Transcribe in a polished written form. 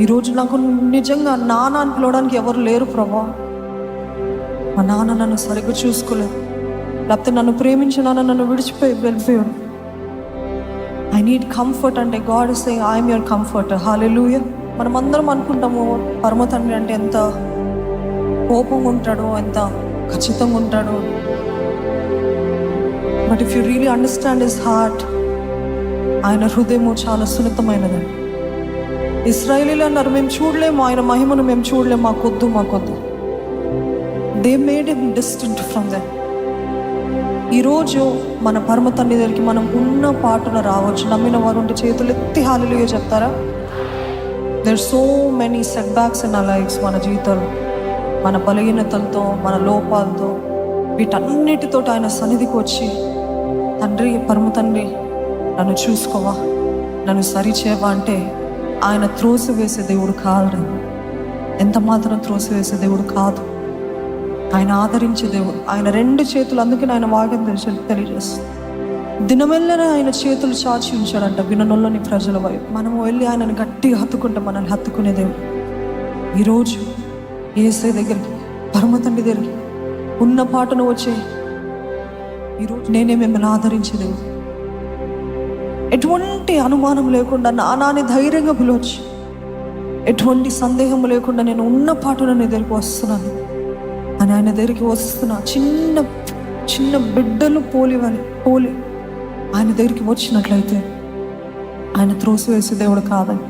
ఈరోజు నాకు నిజంగా నాన్న అని పిలవడానికి ఎవరు లేరు ప్రభా. మా నాన్న నన్ను సరిగ్గా చూసుకోలేదు, లేకపోతే నన్ను ప్రేమించిన నాన్న నన్ను వెళ్ళిపోయాడు. ఐ నీడ్ కంఫర్ట్ అంటే God is saying I'm your comfort. Hallelujah. మనం అందరం అనుకుంటాము పరమ తండ్రి అంటే ఎంత కోపంగా ఉంటాడో, ఎంత ఖచ్చితంగా ఉంటాడో. But if you really understand his heart, ఆయన హృదయము చాలా సున్నితమైనదండి. ఇశ్రాయేలీలు అన్నారు, మేము చూడలేము ఆయన మహిమను, మేము చూడలేము, మాకొద్దు. They made him distant from them. ఈరోజు మన పరమ తండ్రి దగ్గరికి మనం ఉన్న పాటున రావచ్చు. నమ్మిన వారు ఉంటే చేతులు ఎత్తి హల్లెలూయా చెప్తారా? There so many setbacks in our lives. మన జీవితంలో మన బలహీనతలతో, మన లోపాలతో, వీటన్నిటితో ఆయన సన్నిధికి వచ్చి, తండ్రి, పరమ తండ్రి నన్ను చూసుకోవా, నన్ను సరిచేవా అంటే ఆయన త్రోసివేసే దేవుడు కాదు. ఎంత మాత్రం త్రోసివేసే దేవుడు కాదు. ఆయన ఆదరించే దేవుడు. ఆయన రెండు చేతులు, అందుకే ఆయన వాక్యం తెలియజేస్తుంది. దినమెల్లనే ఆయన చేతులు చాచి ఉంచాడంట విననొల్లని ప్రజల వైపు. మనము వెళ్ళి ఆయనను గట్టిగా హత్తుకుంటే మనల్ని హత్తుకునే దేవుడు. ఈరోజు యేసయ్య దగ్గరికి, పరమ తండ్రి దగ్గరికి ఉన్న పాటను వచ్చే ఈరోజు నేనే మిమ్మల్ని ఆదరించే దేవుడు. ఎటువంటి అనుమానం లేకుండా నానాని ధైర్యంగా పిలవచ్చు. ఎటువంటి సందేహం లేకుండా నేను ఉన్న పాటను నీ దగ్గరికి వస్తున్నాను అని ఆయన దగ్గరికి వస్తున్నా. చిన్న బిడ్డలు పోలి ఆయన దగ్గరికి వచ్చినట్లయితే ఆయన త్రోసివేసే దేవుడు కాదని.